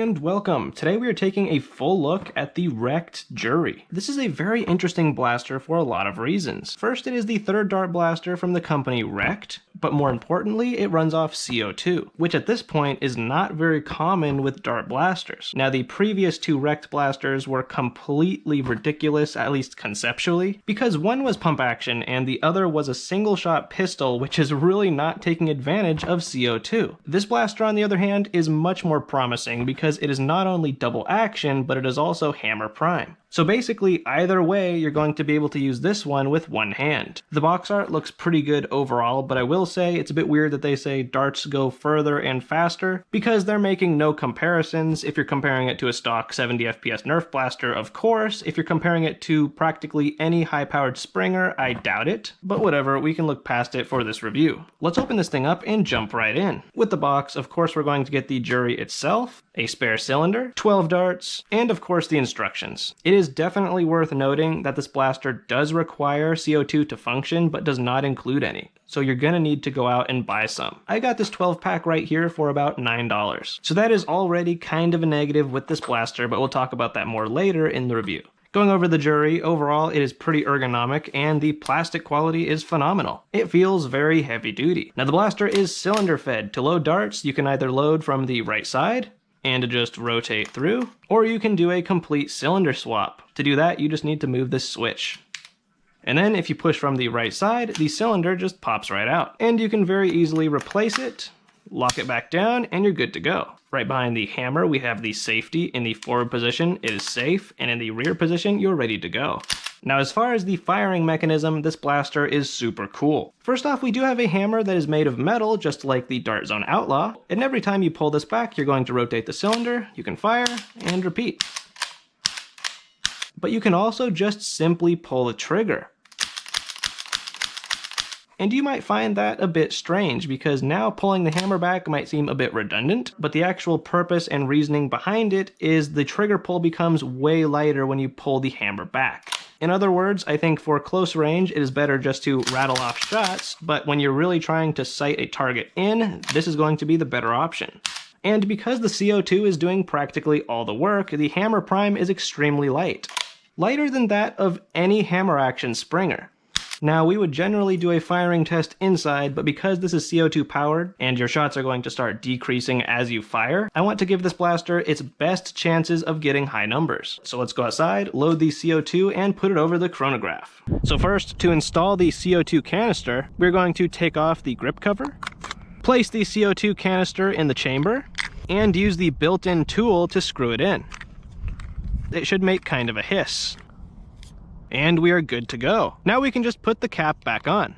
and welcome. Today we are taking a full look at the Rekt Jury. This is a very interesting blaster for a lot of reasons. First, it is the third dart blaster from the company Rekt, but more importantly, it runs off CO2, which at this point is not very common with dart blasters. Now, the previous two Rekt blasters were completely ridiculous, at least conceptually, because one was pump action and the other was a single shot pistol, which is really not taking advantage of CO2. This blaster, on the other hand, is much more promising because it is not only double action, but it is also hammer prime. So basically, either way, you're going to be able to use this one with one hand. The box art looks pretty good overall, but I will say it's a bit weird that they say darts go further and faster, because they're making no comparisons. If you're comparing it to a stock 70 FPS Nerf blaster, of course. If you're comparing it to practically any high-powered Springer, I doubt it. But whatever, we can look past it for this review. Let's open this thing up and jump right in. With the box, of course, we're going to get the Jury itself, a spare cylinder, 12 darts, and of course the instructions. It is definitely worth noting that this blaster does require CO2 to function, but does not include any. So you're gonna need to go out and buy some. I got this 12 pack right here for about $9. So that is already kind of a negative with this blaster, but we'll talk about that more later in the review. Going over the Jury, overall it is pretty ergonomic and the plastic quality is phenomenal. It feels very heavy duty. Now the blaster is cylinder fed. To load darts, you can either load from the right side and just rotate through, or you can do a complete cylinder swap. To do that, you just need to move this switch. And then if you push from the right side, the cylinder just pops right out. And you can very easily replace it, lock it back down, and you're good to go. Right behind the hammer, we have the safety. In the forward position, it is safe, and in the rear position, you're ready to go. Now, as far as the firing mechanism, this blaster is super cool. First off, we do have a hammer that is made of metal, just like the Dart Zone Outlaw, and every time you pull this back, you're going to rotate the cylinder, you can fire, and repeat. But you can also just simply pull the trigger. And you might find that a bit strange, because now pulling the hammer back might seem a bit redundant, but the actual purpose and reasoning behind it is the trigger pull becomes way lighter when you pull the hammer back. In other words, I think for close range, it is better just to rattle off shots, but when you're really trying to sight a target in, this is going to be the better option. And because the CO2 is doing practically all the work, the hammer prime is extremely light. Lighter than that of any hammer action Springer. Now, we would generally do a firing test inside, but because this is CO2 powered and your shots are going to start decreasing as you fire, I want to give this blaster its best chances of getting high numbers. So let's go outside, load the CO2, and put it over the chronograph. So first, to install the CO2 canister, we're going to take off the grip cover, place the CO2 canister in the chamber, and use the built-in tool to screw it in. It should make kind of a hiss. And we are good to go. Now we can just put the cap back on.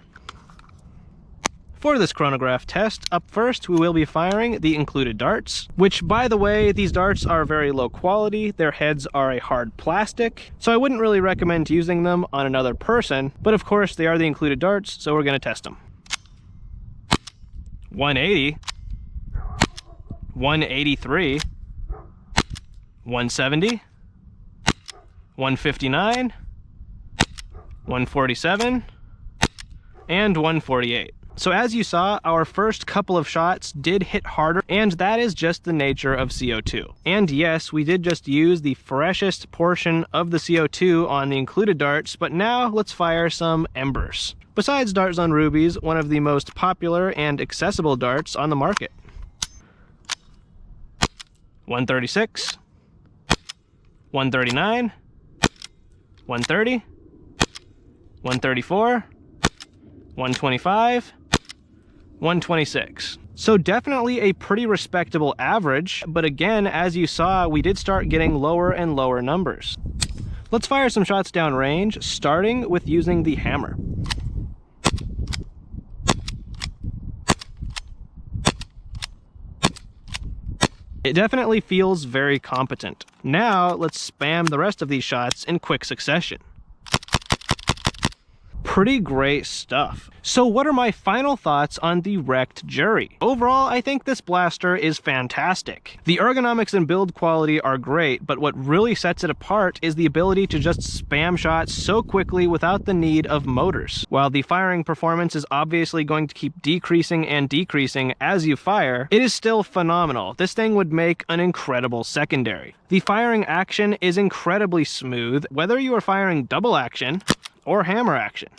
For this chronograph test, up first we will be firing the included darts, which, by the way, these darts are very low quality. Their heads are a hard plastic, so I wouldn't really recommend using them on another person, but of course they are the included darts, so we're gonna test them. 180, 183, 170, 159, 147, and 148. So as you saw, our first couple of shots did hit harder, and that is just the nature of CO2. And yes, we did just use the freshest portion of the CO2 on the included darts, but now let's fire some embers. Besides Dart Zone Rubies, one of the most popular and accessible darts on the market. 136, 139, 130, 134, 125, 126. So definitely a pretty respectable average, but again, as you saw, we did start getting lower and lower numbers. Let's fire some shots downrange, starting with using the hammer. It definitely feels very competent. Now let's spam the rest of these shots in quick succession. Pretty great stuff. So what are my final thoughts on the Rekt Jury? Overall, I think this blaster is fantastic. The ergonomics and build quality are great, but what really sets it apart is the ability to just spam shots so quickly without the need of motors. While the firing performance is obviously going to keep decreasing and decreasing as you fire, it is still phenomenal. This thing would make an incredible secondary. The firing action is incredibly smooth, whether you are firing double action or hammer action.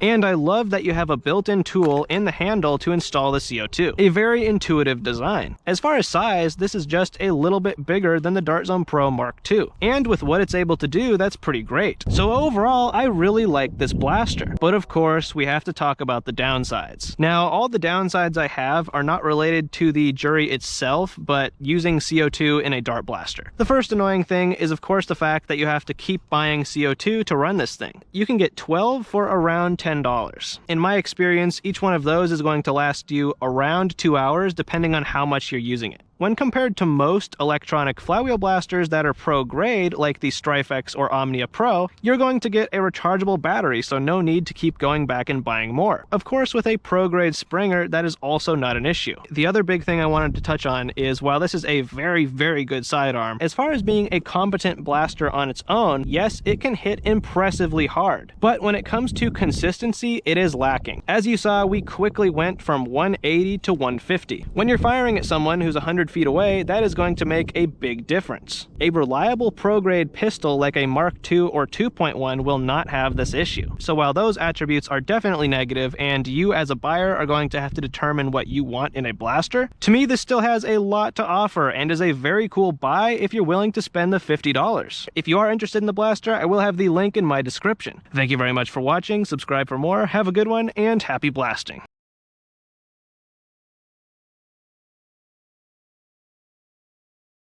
And I love that you have a built-in tool in the handle to install the CO2. A very intuitive design. As far as size, this is just a little bit bigger than the Dart Zone Pro Mark II. And with what it's able to do, that's pretty great. So overall, I really like this blaster. But of course, we have to talk about the downsides. Now, all the downsides I have are not related to the Jury itself, but using CO2 in a dart blaster. The first annoying thing is of course the fact that you have to keep buying CO2 to run this thing. You can get 12 for around $10. In my experience, each one of those is going to last you around 2 hours depending on how much you're using it. When compared to most electronic flywheel blasters that are pro grade, like the Strifex or Omnia Pro, you're going to get a rechargeable battery, so no need to keep going back and buying more. Of course, with a pro grade Springer, that is also not an issue. The other big thing I wanted to touch on is while this is a very, very good sidearm, as far as being a competent blaster on its own, yes, it can hit impressively hard. But when it comes to consistency, it is lacking. As you saw, we quickly went from 180 to 150. When you're firing at someone who's 100 feet away, that is going to make a big difference. A reliable pro-grade pistol like a Mark II or 2.1 will not have this issue. So while those attributes are definitely negative and you as a buyer are going to have to determine what you want in a blaster, to me this still has a lot to offer and is a very cool buy if you're willing to spend the $50. If you are interested in the blaster, I will have the link in my description. Thank you very much for watching, subscribe for more, have a good one, and happy blasting.